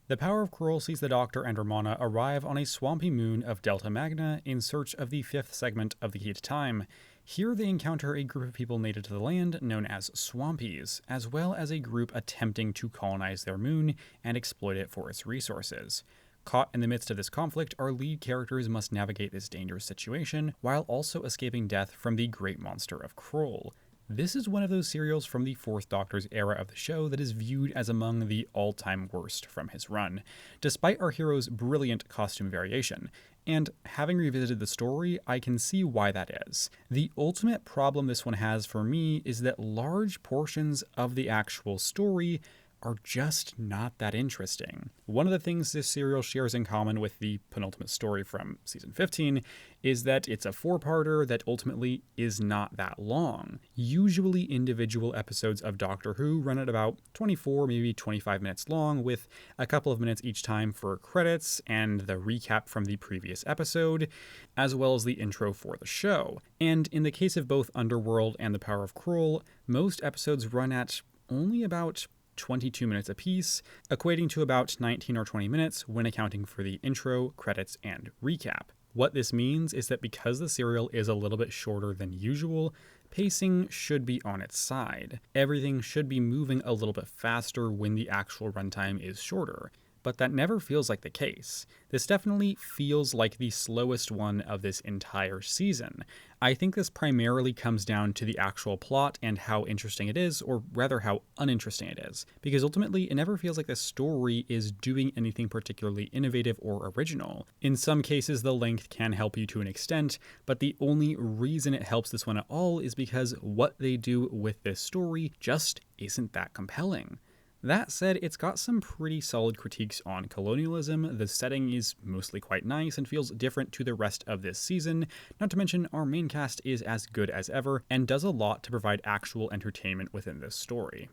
The Power of Kroll sees the Doctor and Romana arrive on a swampy moon of Delta Magna in search of the fifth segment of the Heat Time. Here they encounter a group of people native to the land known as Swampies, as well as a group attempting to colonize their moon and exploit it for its resources. Caught in the midst of this conflict, our lead characters must navigate this dangerous situation while also escaping death from the great monster of Kroll. This is one of those serials from the Fourth Doctor's era of the show that is viewed as among the all-time worst from his run, despite our hero's brilliant costume variation. And having revisited the story, I can see why that is. The ultimate problem this one has for me is that large portions of the actual story are just not that interesting. One of the things this serial shares in common with the penultimate story from season 15 is that it's a four-parter that ultimately is not that long. Usually individual episodes of Doctor Who run at about 24, maybe 25 minutes long, with a couple of minutes each time for credits and the recap from the previous episode, as well as the intro for the show. And in the case of both Underworld and The Power of Kroll, most episodes run at only about 22 minutes apiece, equating to about 19 or 20 minutes when accounting for the intro, credits, and recap. What this means is that because the serial is a little bit shorter than usual, pacing should be on its side. Everything should be moving a little bit faster when the actual runtime is shorter. But that never feels like the case. This definitely feels like the slowest one of this entire season. I think this primarily comes down to the actual plot and how interesting it is, or rather how uninteresting it is, because ultimately it never feels like the story is doing anything particularly innovative or original. In some cases the length can help you to an extent, but the only reason it helps this one at all is because what they do with this story just isn't that compelling. That said, it's got some pretty solid critiques on colonialism, the setting is mostly quite nice and feels different to the rest of this season, not to mention our main cast is as good as ever and does a lot to provide actual entertainment within this story.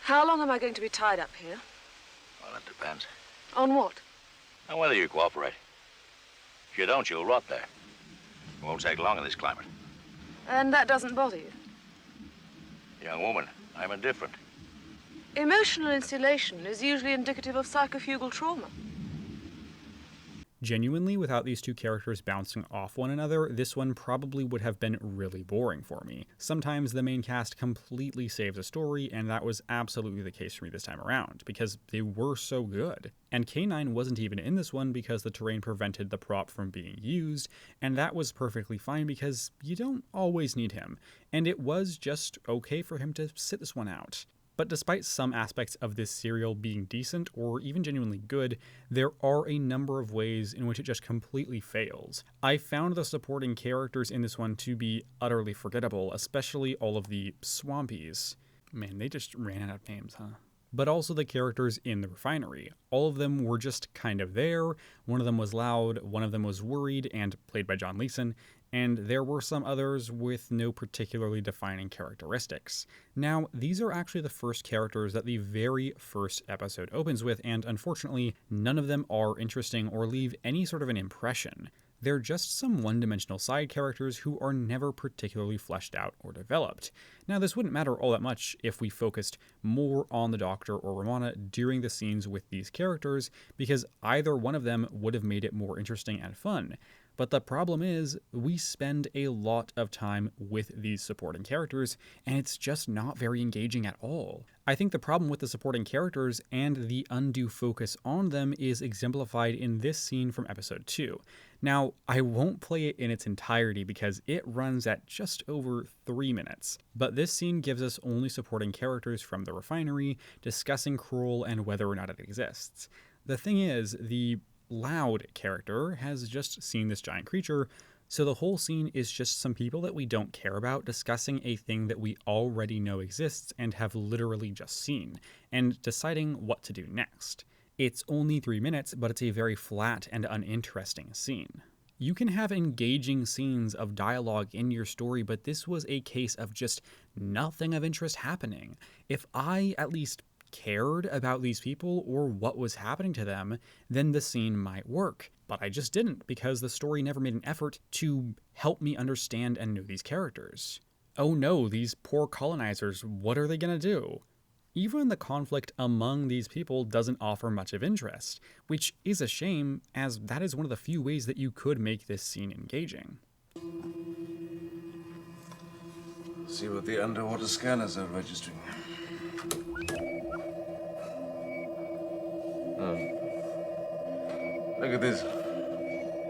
How long am I going to be tied up here? Well, it depends. On what? On whether you cooperate. If you don't, you'll rot there. It won't take long in this climate. And that doesn't bother you? Young woman, I'm indifferent. Emotional insulation is usually indicative of psychofugal trauma. Genuinely, without these two characters bouncing off one another, this one probably would have been really boring for me. Sometimes the main cast completely saves a story, and that was absolutely the case for me this time around, because they were so good. And K9 wasn't even in this one because the terrain prevented the prop from being used, and that was perfectly fine because you don't always need him, and it was just okay for him to sit this one out. But despite some aspects of this serial being decent or even genuinely good, there are a number of ways in which it just completely fails. I found the supporting characters in this one to be utterly forgettable, especially all of the Swampies. Man, they just ran out of names, huh? But also the characters in the refinery. All of them were just kind of there. One of them was loud, one of them was worried and played by John Leeson, and there were some others with no particularly defining characteristics. Now, these are actually the first characters that the very first episode opens with, and unfortunately, none of them are interesting or leave any sort of an impression. They're just some one-dimensional side characters who are never particularly fleshed out or developed. Now, this wouldn't matter all that much if we focused more on the Doctor or Romana during the scenes with these characters, because either one of them would have made it more interesting and fun. But the problem is, we spend a lot of time with these supporting characters, and it's just not very engaging at all. I think the problem with the supporting characters and the undue focus on them is exemplified in this scene from episode 2. Now, I won't play it in its entirety because it runs at just over 3 minutes, but this scene gives us only supporting characters from the refinery discussing Kroll and whether or not it exists. The thing is, the loud character has just seen this giant creature, so the whole scene is just some people that we don't care about discussing a thing that we already know exists and have literally just seen, and deciding what to do next. It's only 3 minutes, but it's a very flat and uninteresting scene. You can have engaging scenes of dialogue in your story, but this was a case of just nothing of interest happening. If I at least cared about these people or what was happening to them, then the scene might work. But I just didn't, because the story never made an effort to help me understand and know these characters. Oh no, these poor colonizers, what are they gonna do? Even the conflict among these people doesn't offer much of interest, which is a shame, as that is one of the few ways that you could make this scene engaging. See what the underwater scanners are registering. Look at this.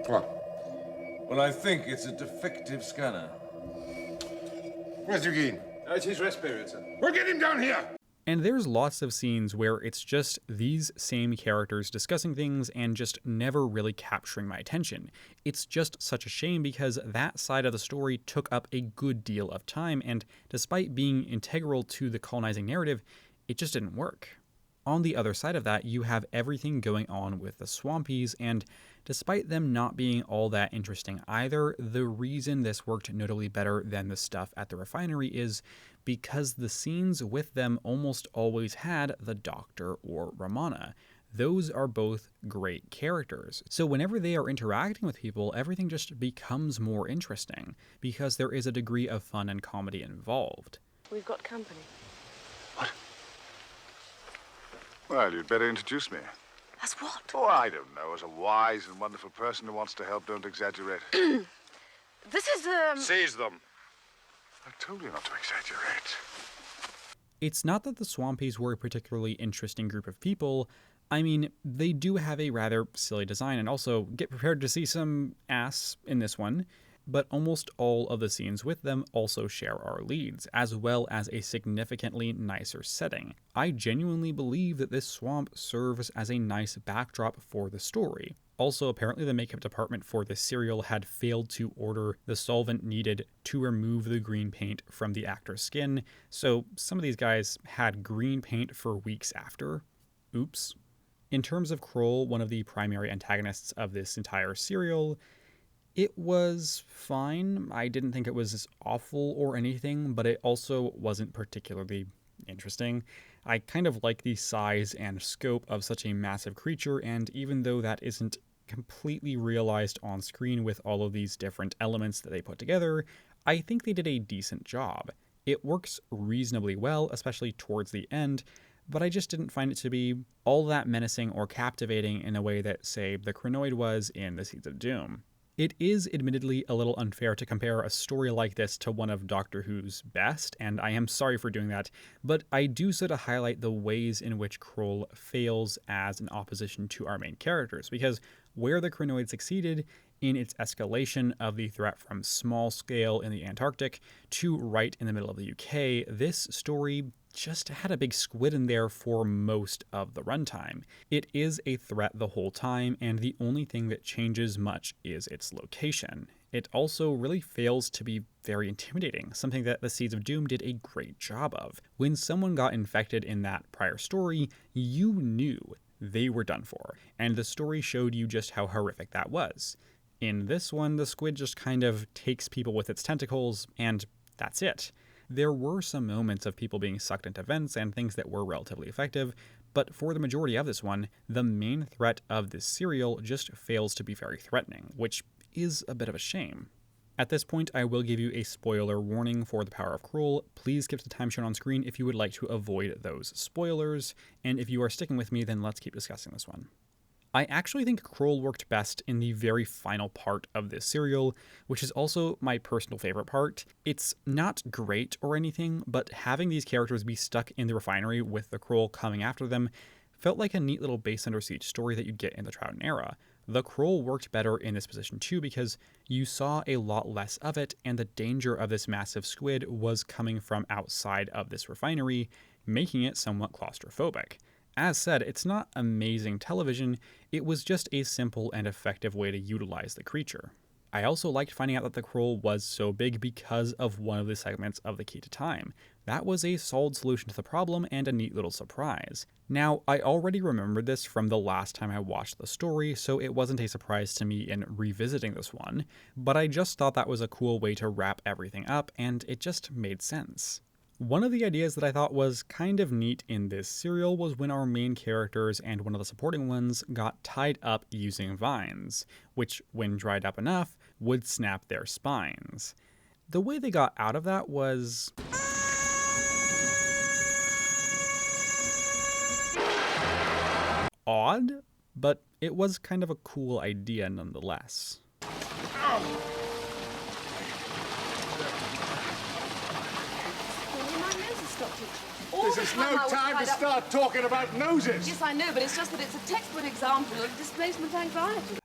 What? Well, I think it's a defective scanner. Where's Eugene? It's his respirator. Well, get him down here! And there's lots of scenes where it's just these same characters discussing things and just never really capturing my attention. It's just such a shame because that side of the story took up a good deal of time, and despite being integral to the colonizing narrative, it just didn't work. On the other side of that, you have everything going on with the Swampies, and despite them not being all that interesting either, the reason this worked notably better than the stuff at the refinery is because the scenes with them almost always had the Doctor or Romana. Those are both great characters. So whenever they are interacting with people, everything just becomes more interesting, because there is a degree of fun and comedy involved. We've got company. Well, you'd better introduce me. As what? Oh, I don't know. As a wise and wonderful person who wants to help, don't exaggerate. This is, Seize them. I told you not to exaggerate. It's not that the Swampies were a particularly interesting group of people. I mean, they do have a rather silly design, and also get prepared to see some ass in this one, but almost all of the scenes with them also share our leads, as well as a significantly nicer setting. I genuinely believe that this swamp serves as a nice backdrop for the story. Also, apparently the makeup department for this serial had failed to order the solvent needed to remove the green paint from the actor's skin, so some of these guys had green paint for weeks after. Oops. In terms of Kroll, one of the primary antagonists of this entire serial, it was fine. I didn't think it was awful or anything, but it also wasn't particularly interesting. I kind of like the size and scope of such a massive creature, and even though that isn't completely realized on screen with all of these different elements that they put together, I think they did a decent job. It works reasonably well, especially towards the end, but I just didn't find it to be all that menacing or captivating in a way that, say, the Krynoid was in The Seeds of Doom. It is admittedly a little unfair to compare a story like this to one of Doctor Who's best, and I am sorry for doing that, but I do so to highlight the ways in which Kroll fails as an opposition to our main characters, because where the Krynoid succeeded in its escalation of the threat from small scale in the Antarctic to right in the middle of the UK, this story just had a big squid in there for most of the runtime. It is a threat the whole time, and the only thing that changes much is its location. It also really fails to be very intimidating, something that The Seeds of Doom did a great job of. When someone got infected in that prior story, you knew they were done for, and the story showed you just how horrific that was. In this one, the squid just kind of takes people with its tentacles, and that's it. There were some moments of people being sucked into vents and things that were relatively effective, but for the majority of this one, the main threat of this serial just fails to be very threatening, which is a bit of a shame. At this point, I will give you a spoiler warning for The Power of Kroll. Please skip the time shown on screen if you would like to avoid those spoilers, and if you are sticking with me, then let's keep discussing this one. I actually think Kroll worked best in the very final part of this serial, which is also my personal favorite part. It's not great or anything, but having these characters be stuck in the refinery with the Kroll coming after them felt like a neat little base under siege story that you'd get in the Troughton era. The Kroll worked better in this position too because you saw a lot less of it, and the danger of this massive squid was coming from outside of this refinery, making it somewhat claustrophobic. As said, it's not amazing television, it was just a simple and effective way to utilize the creature. I also liked finding out that the Kroll was so big because of one of the segments of the Key to Time. That was a solid solution to the problem and a neat little surprise. Now, I already remembered this from the last time I watched the story, so it wasn't a surprise to me in revisiting this one, but I just thought that was a cool way to wrap everything up, and it just made sense. One of the ideas that I thought was kind of neat in this serial was when our main characters and one of the supporting ones got tied up using vines, which, when dried up enough, would snap their spines. The way they got out of that was odd, but it was kind of a cool idea nonetheless. This is no time to start talking about noses. Yes, I know, but it's just that it's a textbook example of displacement anxiety.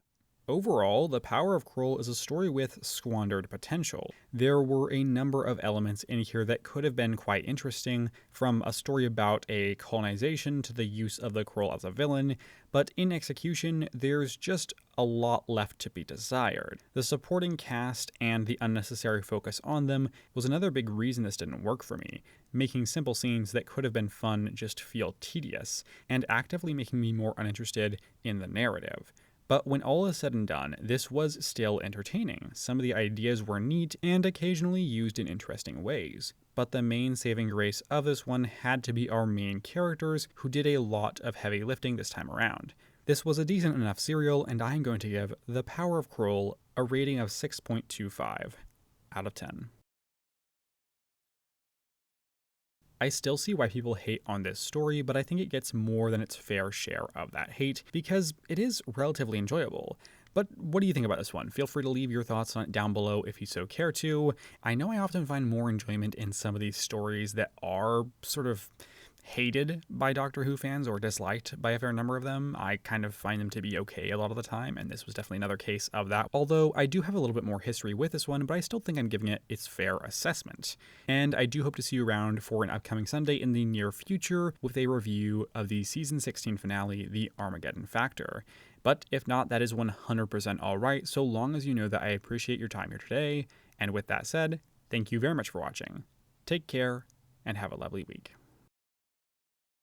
Overall, The Power of Kroll is a story with squandered potential. There were a number of elements in here that could have been quite interesting, from a story about a colonization to the use of the Kroll as a villain, but in execution, there's just a lot left to be desired. The supporting cast and the unnecessary focus on them was another big reason this didn't work for me, making simple scenes that could have been fun just feel tedious, and actively making me more uninterested in the narrative. But when all is said and done, this was still entertaining. Some of the ideas were neat and occasionally used in interesting ways. But the main saving grace of this one had to be our main characters, who did a lot of heavy lifting this time around. This was a decent enough serial, and I'm going to give The Power of Kroll a rating of 6.25 out of 10. I still see why people hate on this story, but I think it gets more than its fair share of that hate, because it is relatively enjoyable. But what do you think about this one? Feel free to leave your thoughts on it down below if you so care to. I know I often find more enjoyment in some of these stories that are sort of hated by Doctor Who fans or disliked by a fair number of them. I kind of find them to be okay a lot of the time, and this was definitely another case of that. Although I do have a little bit more history with this one, but I still think I'm giving it its fair assessment. And I do hope to see you around for an upcoming Sunday in the near future with a review of the season 16 finale, The Armageddon Factor. But if not, that is 100% alright, so long as you know that I appreciate your time here today. And with that said, thank you very much for watching. Take care, and have a lovely week.